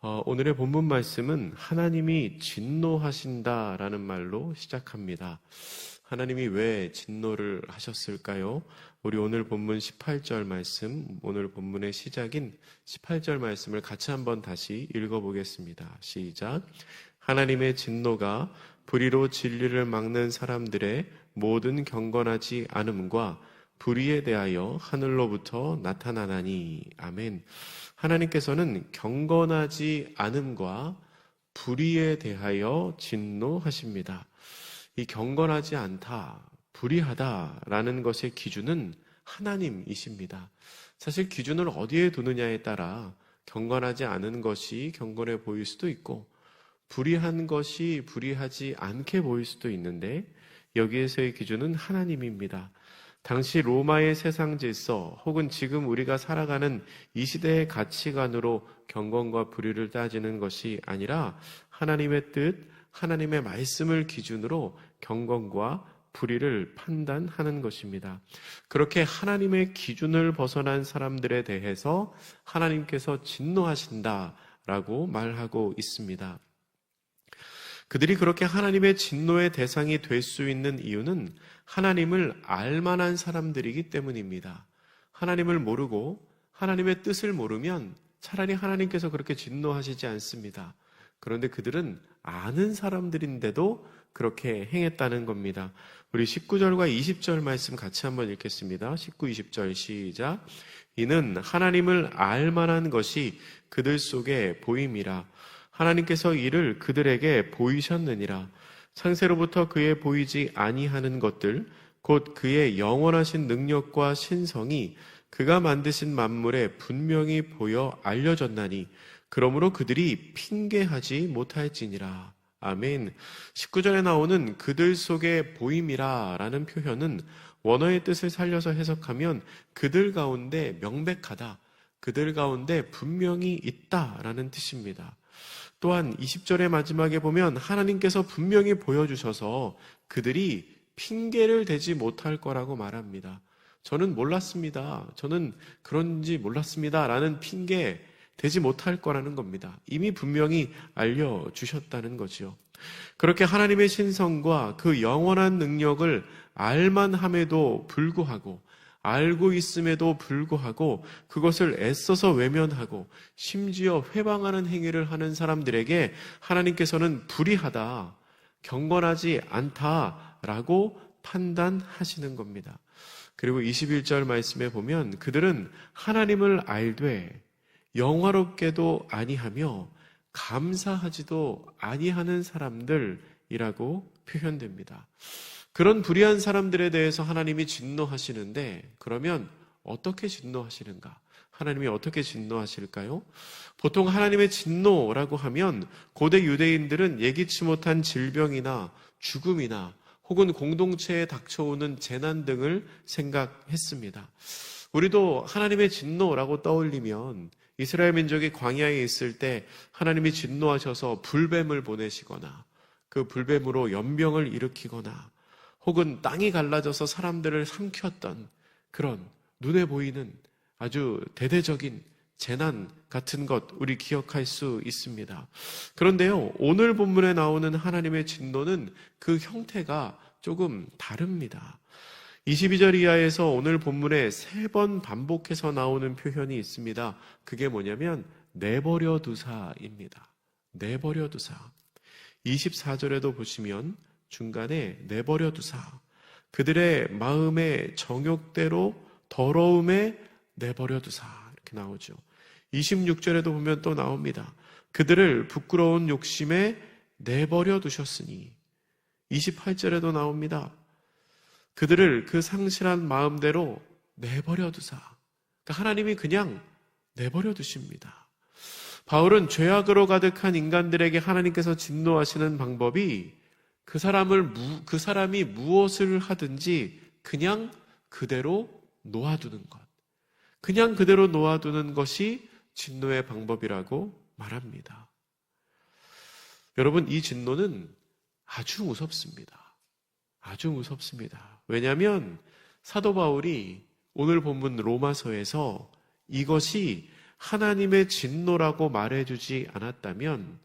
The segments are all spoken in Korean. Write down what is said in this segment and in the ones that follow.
오늘의 본문 말씀은 하나님이 진노하신다라는 말로 시작합니다. 하나님이 왜 진노를 하셨을까요? 우리 오늘 본문 18절 말씀, 오늘 본문의 시작인 18절 말씀을 같이 한번 다시 읽어보겠습니다. 시작. 하나님의 진노가 불의로 진리를 막는 사람들의 모든 경건하지 않음과 불의에 대하여 하늘로부터 나타나나니. 아멘. 하나님께서는 경건하지 않음과 불의에 대하여 진노하십니다. 이 경건하지 않다, 불의하다라는 것의 기준은 하나님이십니다. 사실 기준을 어디에 두느냐에 따라 경건하지 않은 것이 경건해 보일 수도 있고 불의한 것이 불의하지 않게 보일 수도 있는데 여기에서의 기준은 하나님입니다. 당시 로마의 세상 질서 혹은 지금 우리가 살아가는 이 시대의 가치관으로 경건과 불의를 따지는 것이 아니라 하나님의 뜻, 하나님의 말씀을 기준으로 경건과 불의를 판단하는 것입니다. 그렇게 하나님의 기준을 벗어난 사람들에 대해서 하나님께서 진노하신다라고 말하고 있습니다. 그들이 그렇게 하나님의 진노의 대상이 될 수 있는 이유는 하나님을 알만한 사람들이기 때문입니다. 하나님을 모르고 하나님의 뜻을 모르면 차라리 하나님께서 그렇게 진노하시지 않습니다. 그런데 그들은 아는 사람들인데도 그렇게 행했다는 겁니다. 우리 19절과 20절 말씀 같이 한번 읽겠습니다. 19, 20절 시작. 이는 하나님을 알만한 것이 그들 속에 보임이라. 하나님께서 이를 그들에게 보이셨느니라. 창세로부터 그의 보이지 아니하는 것들 곧 그의 영원하신 능력과 신성이 그가 만드신 만물에 분명히 보여 알려졌나니 그러므로 그들이 핑계하지 못할지니라. 아멘. 19절에 나오는 그들 속에 보임이라 라는 표현은 원어의 뜻을 살려서 해석하면 그들 가운데 명백하다, 그들 가운데 분명히 있다라는 뜻입니다. 또한 20절의 마지막에 보면 하나님께서 분명히 보여주셔서 그들이 핑계를 대지 못할 거라고 말합니다. 저는 몰랐습니다. 저는 그런지 몰랐습니다. 라는 핑계 대지 못할 거라는 겁니다. 이미 분명히 알려주셨다는 거지요. 그렇게 하나님의 신성과 그 영원한 능력을 알만함에도 불구하고 알고 있음에도 불구하고 그것을 애써서 외면하고 심지어 회방하는 행위를 하는 사람들에게 하나님께서는 불의하다, 경건하지 않다라고 판단하시는 겁니다. 그리고 21절 말씀에 보면 그들은 하나님을 알되 영화롭게도 아니하며 감사하지도 아니하는 사람들이라고 표현됩니다. 그런 불의한 사람들에 대해서 하나님이 진노하시는데 그러면 어떻게 진노하시는가? 하나님이 어떻게 진노하실까요? 보통 하나님의 진노라고 하면 고대 유대인들은 예기치 못한 질병이나 죽음이나 혹은 공동체에 닥쳐오는 재난 등을 생각했습니다. 우리도 하나님의 진노라고 떠올리면 이스라엘 민족이 광야에 있을 때 하나님이 진노하셔서 불뱀을 보내시거나 그 불뱀으로 연병을 일으키거나 혹은 땅이 갈라져서 사람들을 삼켰던 그런 눈에 보이는 아주 대대적인 재난 같은 것 우리 기억할 수 있습니다. 그런데요, 오늘 본문에 나오는 하나님의 진노는 그 형태가 조금 다릅니다. 22절 이하에서 오늘 본문에 3번 반복해서 나오는 표현이 있습니다. 그게 뭐냐면 내버려 두사입니다. 내버려 두사. 24절에도 보시면 중간에 내버려 두사, 그들의 마음의 정욕대로 더러움에 내버려 두사 이렇게 나오죠. 26절에도 보면 또 나옵니다. 그들을 부끄러운 욕심에 내버려 두셨으니. 28절에도 나옵니다. 그들을 그 상실한 마음대로 내버려 두사. 그러니까 하나님이 그냥 내버려 두십니다. 바울은 죄악으로 가득한 인간들에게 하나님께서 진노하시는 방법이 그 사람이 무엇을 하든지 그냥 그대로 놓아두는 것. 그냥 그대로 놓아두는 것이 진노의 방법이라고 말합니다. 여러분, 이 진노는 아주 무섭습니다. 아주 무섭습니다. 왜냐하면 사도 바울이 오늘 본문 로마서에서 이것이 하나님의 진노라고 말해주지 않았다면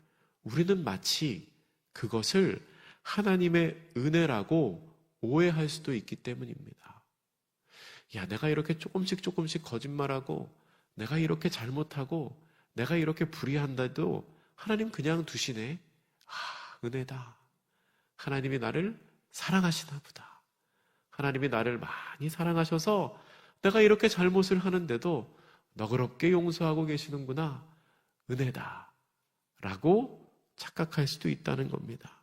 우리는 마치 그것을 하나님의 은혜라고 오해할 수도 있기 때문입니다. 야, 내가 이렇게 조금씩 거짓말하고 내가 이렇게 잘못하고 내가 이렇게 불의한다도 하나님 그냥 두시네. 은혜다. 하나님이 나를 사랑하시나 보다. 하나님이 나를 많이 사랑하셔서 내가 이렇게 잘못을 하는데도 너그럽게 용서하고 계시는구나. 은혜다. 라고 착각할 수도 있다는 겁니다.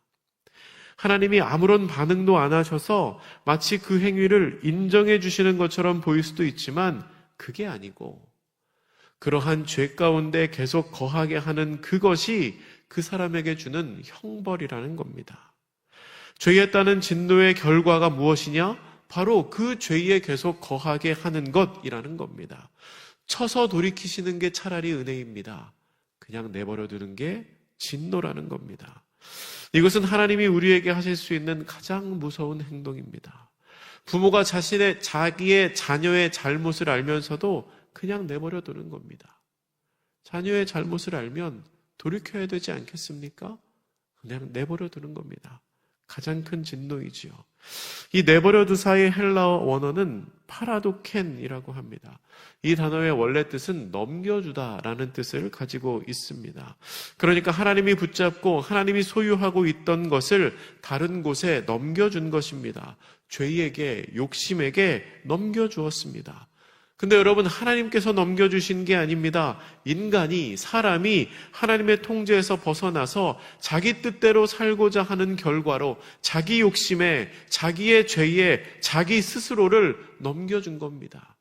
하나님이 아무런 반응도 안 하셔서 마치 그 행위를 인정해 주시는 것처럼 보일 수도 있지만 그게 아니고 그러한 죄 가운데 계속 거하게 하는 그것이 그 사람에게 주는 형벌이라는 겁니다. 죄에 따른 진노의 결과가 무엇이냐? 바로 그 죄에 계속 거하게 하는 것이라는 겁니다. 쳐서 돌이키시는 게 차라리 은혜입니다. 그냥 내버려 두는 게 진노라는 겁니다. 이것은 하나님이 우리에게 하실 수 있는 가장 무서운 행동입니다. 부모가 자기의 자녀의 잘못을 알면서도 그냥 내버려 두는 겁니다. 자녀의 잘못을 알면 돌이켜야 되지 않겠습니까? 그냥 내버려 두는 겁니다. 가장 큰 진노이지요. 이 내버려 두사의 헬라어 원어는 파라도켄이라고 합니다. 이 단어의 원래 뜻은 넘겨주다라는 뜻을 가지고 있습니다. 그러니까 하나님이 붙잡고 하나님이 소유하고 있던 것을 다른 곳에 넘겨준 것입니다. 죄에게, 욕심에게 넘겨주었습니다. 근데 여러분, 하나님께서 넘겨주신 게 아닙니다. 사람이 하나님의 통제에서 벗어나서 자기 뜻대로 살고자 하는 결과로 자기 욕심에, 자기의 죄에 자기 스스로를 넘겨준 겁니다.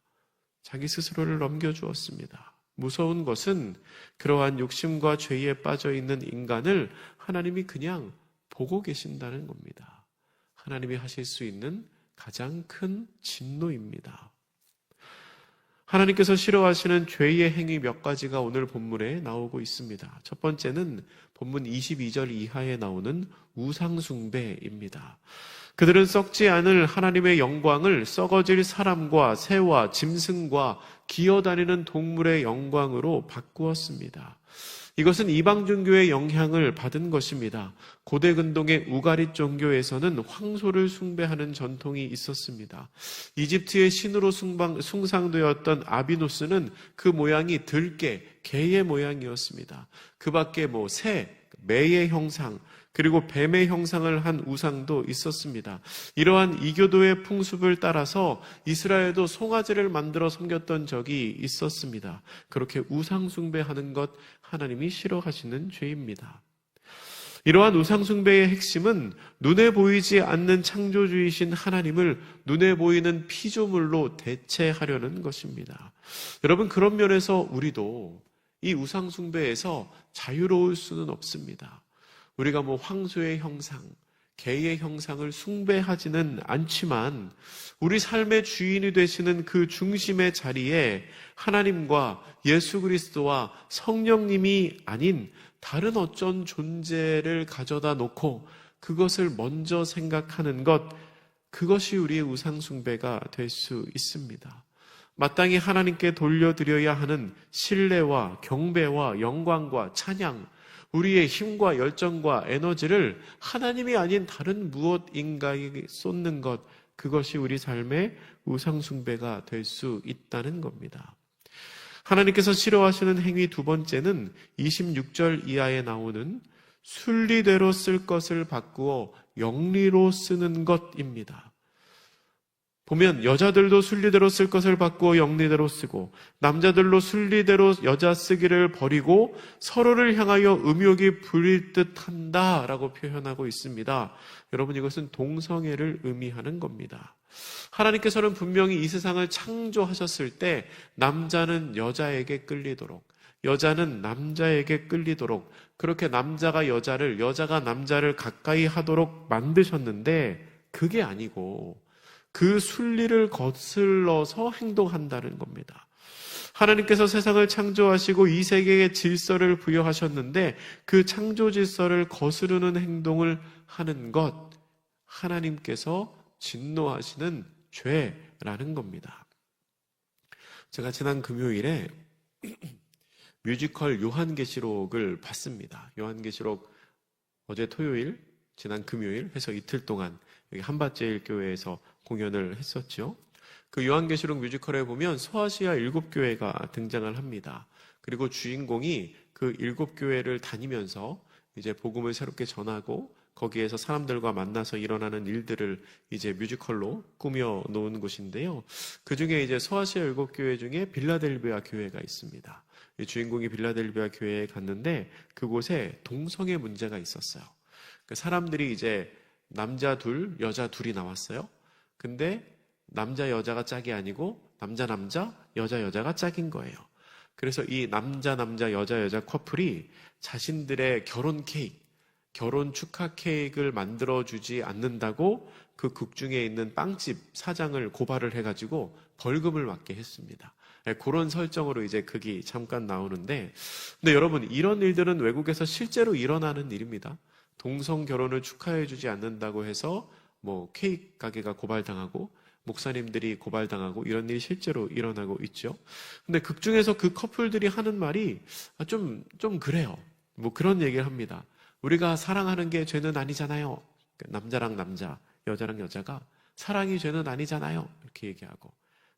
자기 스스로를 넘겨주었습니다. 무서운 것은 그러한 욕심과 죄에 빠져있는 인간을 하나님이 그냥 보고 계신다는 겁니다. 하나님이 하실 수 있는 가장 큰 진노입니다. 하나님께서 싫어하시는 죄의 행위 몇 가지가 오늘 본문에 나오고 있습니다. 첫 번째는 본문 22절 이하에 나오는 우상숭배입니다. 그들은 썩지 않을 하나님의 영광을 썩어질 사람과 새와 짐승과 기어다니는 동물의 영광으로 바꾸었습니다. 이것은 이방 종교의 영향을 받은 것입니다. 고대 근동의 우가릿 종교에서는 황소를 숭배하는 전통이 있었습니다. 이집트의 신으로 숭상되었던 아비노스는 그 모양이 들개, 개의 모양이었습니다. 그 밖에 새, 매의 형상, 그리고 뱀의 형상을 한 우상도 있었습니다. 이러한 이교도의 풍습을 따라서 이스라엘도 송아지를 만들어 섬겼던 적이 있었습니다. 그렇게 우상 숭배하는 것 하나님이 싫어하시는 죄입니다. 이러한 우상 숭배의 핵심은 눈에 보이지 않는 창조주이신 하나님을 눈에 보이는 피조물로 대체하려는 것입니다. 여러분, 그런 면에서 우리도 이 우상 숭배에서 자유로울 수는 없습니다. 우리가 황소의 형상, 개의 형상을 숭배하지는 않지만 우리 삶의 주인이 되시는 그 중심의 자리에 하나님과 예수 그리스도와 성령님이 아닌 다른 어떤 존재를 가져다 놓고 그것을 먼저 생각하는 것, 그것이 우리의 우상 숭배가 될 수 있습니다. 마땅히 하나님께 돌려드려야 하는 신뢰와 경배와 영광과 찬양, 우리의 힘과 열정과 에너지를 하나님이 아닌 다른 무엇인가에 쏟는 것, 그것이 우리 삶의 우상숭배가 될 수 있다는 겁니다. 하나님께서 싫어하시는 행위 두 번째는 26절 이하에 나오는 순리대로 쓸 것을 바꾸어 영리로 쓰는 것입니다. 보면 여자들도 순리대로 쓸 것을 바꾸어 영리대로 쓰고 남자들도 순리대로 여자 쓰기를 버리고 서로를 향하여 음욕이 부릴 듯한다 라고 표현하고 있습니다. 여러분, 이것은 동성애를 의미하는 겁니다. 하나님께서는 분명히 이 세상을 창조하셨을 때 남자는 여자에게 끌리도록, 여자는 남자에게 끌리도록, 그렇게 남자가 여자를, 여자가 남자를 가까이 하도록 만드셨는데 그게 아니고 그 순리를 거슬러서 행동한다는 겁니다. 하나님께서 세상을 창조하시고 이 세계에 질서를 부여하셨는데 그 창조 질서를 거스르는 행동을 하는 것, 하나님께서 진노하시는 죄라는 겁니다. 제가 지난 금요일에 뮤지컬 요한계시록을 봤습니다. 요한계시록 어제 토요일, 지난 금요일 해서 이틀 동안 여기 한밭제일교회에서 공연을 했었죠. 그 요한계시록 뮤지컬에 보면 소아시아 7교회가 등장을 합니다. 그리고 주인공이 그 7교회를 다니면서 이제 복음을 새롭게 전하고 거기에서 사람들과 만나서 일어나는 일들을 이제 뮤지컬로 꾸며 놓은 곳인데요. 그 중에 이제 소아시아 7교회 중에 빌라델비아 교회가 있습니다. 이 주인공이 빌라델비아 교회에 갔는데 그곳에 동성애 문제가 있었어요. 그 사람들이 이제 남자 둘, 여자 둘이 나왔어요. 근데 남자 여자가 짝이 아니고 남자 여자 여자가 짝인 거예요. 그래서 이 남자 여자 커플이 자신들의 결혼 케이크, 결혼 축하 케이크를 만들어주지 않는다고 그 극중에 있는 빵집 사장을 고발을 해가지고 벌금을 맞게 했습니다. 그런 설정으로 이제 극이 잠깐 나오는데, 근데 여러분, 이런 일들은 외국에서 실제로 일어나는 일입니다. 동성 결혼을 축하해주지 않는다고 해서 뭐 케이크 가게가 고발당하고 목사님들이 고발당하고 이런 일이 실제로 일어나고 있죠. 근데 극중에서 그 커플들이 하는 말이 좀 그래요. 뭐 그런 얘기를 합니다. 우리가 사랑하는 게 죄는 아니잖아요. 남자랑 남자, 여자랑 여자가 사랑이 죄는 아니잖아요. 이렇게 얘기하고,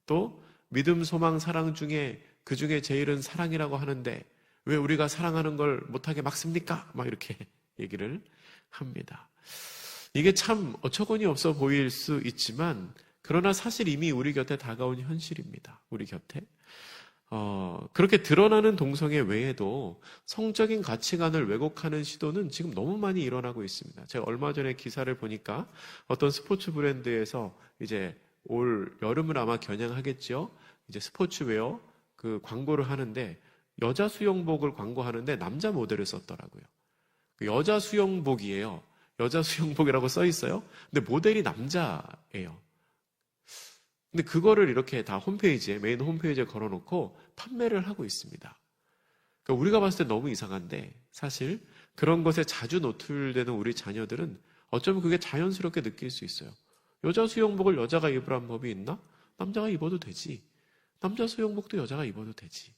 또 믿음, 소망, 사랑 중에 그 중에 제일은 사랑이라고 하는데 왜 우리가 사랑하는 걸 못하게 막습니까? 막 이렇게 얘기를 합니다. 이게 참 어처구니 없어 보일 수 있지만 그러나 사실 이미 우리 곁에 다가온 현실입니다. 우리 곁에. 그렇게 드러나는 동성애 외에도 성적인 가치관을 왜곡하는 시도는 지금 너무 많이 일어나고 있습니다. 제가 얼마 전에 기사를 보니까 어떤 스포츠 브랜드에서 이제 올 여름을 아마 겨냥하겠죠. 이제 스포츠웨어 그 광고를 하는데 여자 수영복을 광고하는데 남자 모델을 썼더라고요. 여자 수영복이에요. 여자 수영복이라고 써 있어요. 근데 모델이 남자예요. 근데 그거를 이렇게 다 홈페이지에, 메인 홈페이지에 걸어놓고 판매를 하고 있습니다. 그러니까 우리가 봤을 때 너무 이상한데 사실 그런 것에 자주 노출되는 우리 자녀들은 어쩌면 그게 자연스럽게 느낄 수 있어요. 여자 수영복을 여자가 입으라는 법이 있나? 남자가 입어도 되지. 남자 수영복도 여자가 입어도 되지.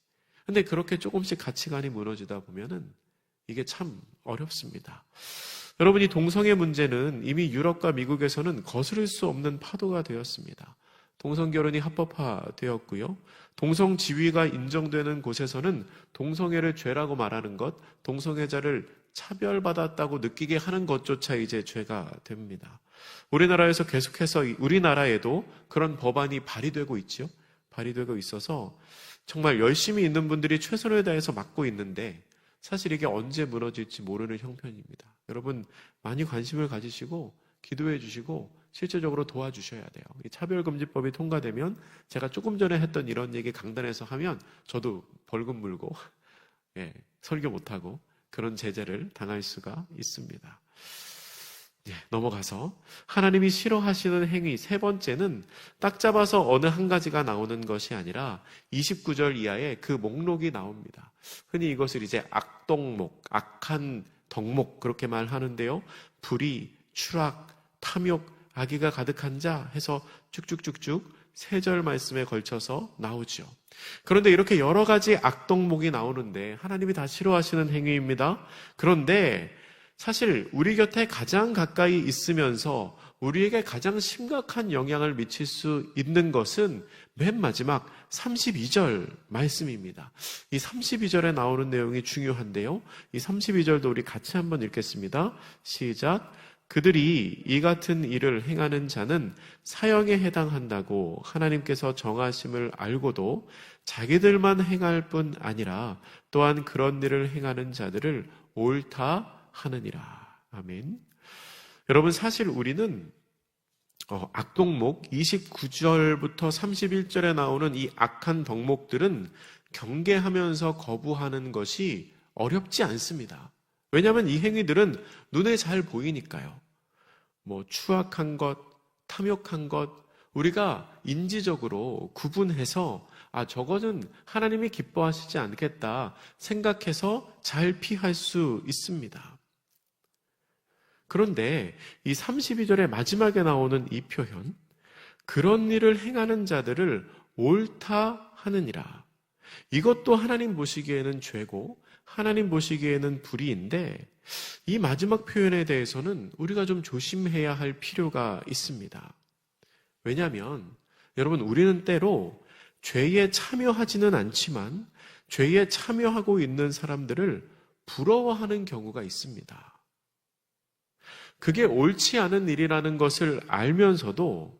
근데 그렇게 조금씩 가치관이 무너지다 보면은 이게 참 어렵습니다. 여러분, 이 동성애 문제는 이미 유럽과 미국에서는 거스를 수 없는 파도가 되었습니다. 동성결혼이 합법화되었고요. 동성지위가 인정되는 곳에서는 동성애를 죄라고 말하는 것, 동성애자를 차별받았다고 느끼게 하는 것조차 이제 죄가 됩니다. 우리나라에서 계속해서 우리나라에도 그런 법안이 발의되고 있죠. 발의되고 있어서 정말 열심히 있는 분들이 최선을 다해서 막고 있는데 사실 이게 언제 무너질지 모르는 형편입니다. 여러분, 많이 관심을 가지시고 기도해 주시고 실제적으로 도와주셔야 돼요. 이 차별금지법이 통과되면 제가 조금 전에 했던 이런 얘기 강단에서 하면 저도 벌금 물고 설교 못하고 그런 제재를 당할 수가 있습니다. 넘어가서 하나님이 싫어하시는 행위 세 번째는 딱 잡아서 어느 한 가지가 나오는 것이 아니라 29절 이하에 그 목록이 나옵니다. 흔히 이것을 이제 악동목, 악한 덕목 그렇게 말하는데요. 불의, 추락, 탐욕, 악의가 가득한 자 해서 쭉쭉쭉쭉 3절 말씀에 걸쳐서 나오죠. 그런데 이렇게 여러 가지 악동목이 나오는데 하나님이 다 싫어하시는 행위입니다. 그런데 사실 우리 곁에 가장 가까이 있으면서 우리에게 가장 심각한 영향을 미칠 수 있는 것은 맨 마지막 32절 말씀입니다. 이 32절에 나오는 내용이 중요한데요. 이 32절도 우리 같이 한번 읽겠습니다. 시작. 그들이 이 같은 일을 행하는 자는 사형에 해당한다고 하나님께서 정하심을 알고도 자기들만 행할 뿐 아니라 또한 그런 일을 행하는 자들을 옳다 하느니라. 아멘. 여러분, 사실 우리는 악동목 29절부터 31절에 나오는 이 악한 덕목들은 경계하면서 거부하는 것이 어렵지 않습니다. 왜냐하면 이 행위들은 눈에 잘 보이니까요. 뭐 추악한 것, 탐욕한 것, 우리가 인지적으로 구분해서 저거는 하나님이 기뻐하시지 않겠다 생각해서 잘 피할 수 있습니다. 그런데 이 32절의 마지막에 나오는 이 표현, 그런 일을 행하는 자들을 옳다 하느니라. 이것도 하나님 보시기에는 죄고 하나님 보시기에는 불의인데, 이 마지막 표현에 대해서는 우리가 좀 조심해야 할 필요가 있습니다. 왜냐하면 여러분, 우리는 때로 죄에 참여하지는 않지만 죄에 참여하고 있는 사람들을 부러워하는 경우가 있습니다. 그게 옳지 않은 일이라는 것을 알면서도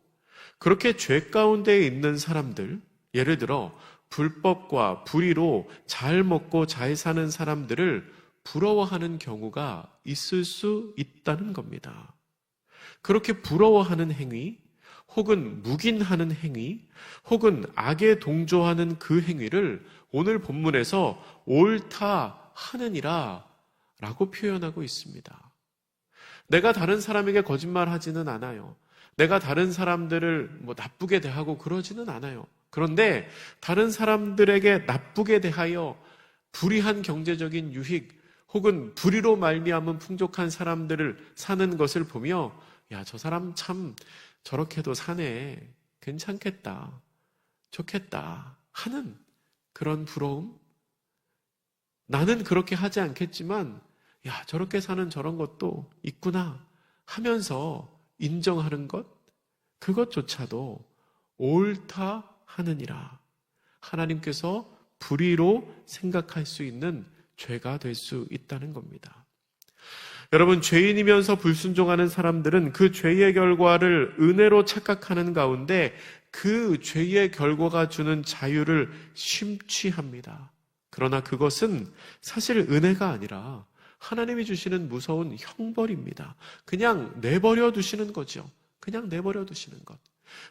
그렇게 죄 가운데 있는 사람들, 예를 들어 불법과 불의로 잘 먹고 잘 사는 사람들을 부러워하는 경우가 있을 수 있다는 겁니다. 그렇게 부러워하는 행위, 혹은 묵인하는 행위, 혹은 악에 동조하는 그 행위를 오늘 본문에서 옳다 하느니라 라고 표현하고 있습니다. 내가 다른 사람에게 거짓말하지는 않아요. 내가 다른 사람들을 나쁘게 대하고 그러지는 않아요. 그런데 다른 사람들에게 나쁘게 대하여 불의한 경제적인 유익 혹은 불의로 말미암은 풍족한 사람들을 사는 것을 보며, 야, 저 사람 참 저렇게도 사네, 괜찮겠다, 좋겠다 하는 그런 부러움? 나는 그렇게 하지 않겠지만 야, 저렇게 사는 저런 것도 있구나 하면서 인정하는 것, 그것조차도 옳다 하느니라. 하나님께서 불의로 생각할 수 있는 죄가 될 수 있다는 겁니다. 여러분, 죄인이면서 불순종하는 사람들은 그 죄의 결과를 은혜로 착각하는 가운데 그 죄의 결과가 주는 자유를 심취합니다. 그러나 그것은 사실 은혜가 아니라 하나님이 주시는 무서운 형벌입니다. 그냥 내버려 두시는 거죠. 그냥 내버려 두시는 것.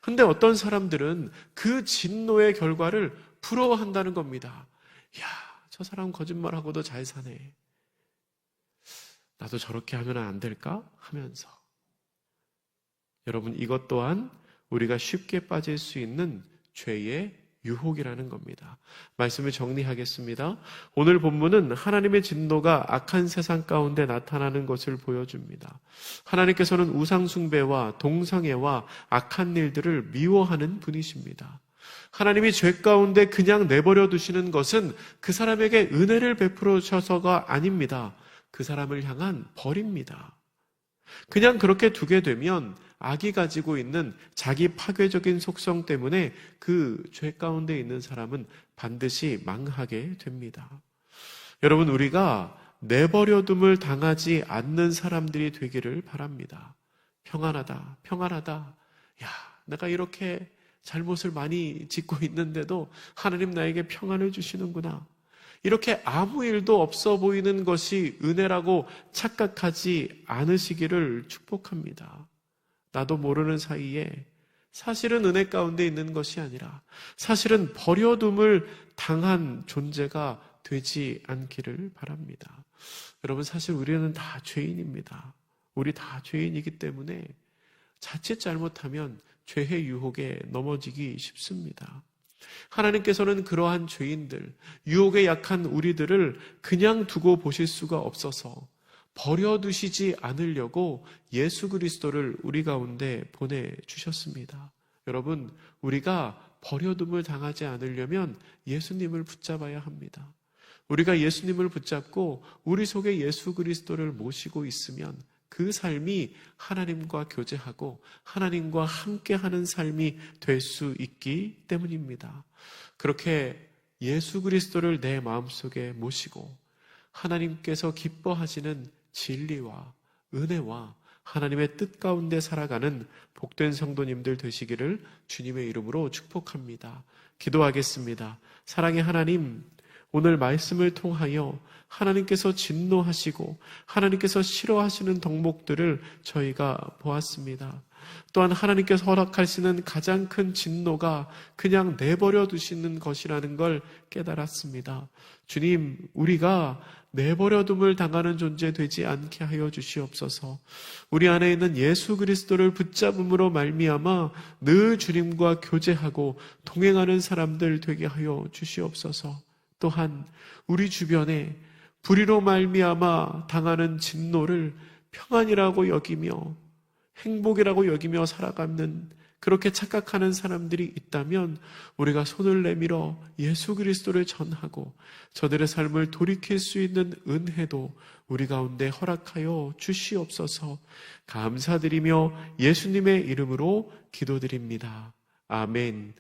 근데 어떤 사람들은 그 진노의 결과를 부러워한다는 겁니다. 야, 저 사람 거짓말하고도 잘 사네. 나도 저렇게 하면 안 될까? 하면서. 여러분, 이것 또한 우리가 쉽게 빠질 수 있는 죄의 유혹이라는 겁니다. 말씀을 정리하겠습니다. 오늘 본문은 하나님의 진노가 악한 세상 가운데 나타나는 것을 보여줍니다. 하나님께서는 우상숭배와 동성애와 악한 일들을 미워하는 분이십니다. 하나님이 죄 가운데 그냥 내버려 두시는 것은 그 사람에게 은혜를 베풀어 주셔서가 아닙니다. 그 사람을 향한 벌입니다. 그냥 그렇게 두게 되면 악이 가지고 있는 자기 파괴적인 속성 때문에 그 죄 가운데 있는 사람은 반드시 망하게 됩니다. 여러분, 우리가 내버려둠을 당하지 않는 사람들이 되기를 바랍니다. 평안하다, 평안하다. 야, 내가 이렇게 잘못을 많이 짓고 있는데도 하나님 나에게 평안을 주시는구나. 이렇게 아무 일도 없어 보이는 것이 은혜라고 착각하지 않으시기를 축복합니다. 나도 모르는 사이에 사실은 은혜 가운데 있는 것이 아니라 사실은 버려둠을 당한 존재가 되지 않기를 바랍니다. 여러분, 사실 우리는 다 죄인입니다. 우리 다 죄인이기 때문에 자칫 잘못하면 죄의 유혹에 넘어지기 쉽습니다. 하나님께서는 그러한 죄인들, 유혹에 약한 우리들을 그냥 두고 보실 수가 없어서 버려두시지 않으려고 예수 그리스도를 우리 가운데 보내주셨습니다. 여러분, 우리가 버려둠을 당하지 않으려면 예수님을 붙잡아야 합니다. 우리가 예수님을 붙잡고 우리 속에 예수 그리스도를 모시고 있으면 그 삶이 하나님과 교제하고 하나님과 함께하는 삶이 될 수 있기 때문입니다. 그렇게 예수 그리스도를 내 마음속에 모시고 하나님께서 기뻐하시는 진리와 은혜와 하나님의 뜻 가운데 살아가는 복된 성도님들 되시기를 주님의 이름으로 축복합니다. 기도하겠습니다. 사랑의 하나님, 오늘 말씀을 통하여 하나님께서 진노하시고 하나님께서 싫어하시는 덕목들을 저희가 보았습니다. 또한 하나님께서 허락하시는 가장 큰 진노가 그냥 내버려 두시는 것이라는 걸 깨달았습니다. 주님, 우리가 내버려둠을 당하는 존재 되지 않게 하여 주시옵소서. 우리 안에 있는 예수 그리스도를 붙잡음으로 말미암아 늘 주님과 교제하고 동행하는 사람들 되게 하여 주시옵소서. 또한 우리 주변에 불의로 말미암아 당하는 진노를 평안이라고 여기며 행복이라고 여기며 살아가는 그렇게 착각하는 사람들이 있다면 우리가 손을 내밀어 예수 그리스도를 전하고 저들의 삶을 돌이킬 수 있는 은혜도 우리 가운데 허락하여 주시옵소서. 감사드리며 예수님의 이름으로 기도드립니다. 아멘.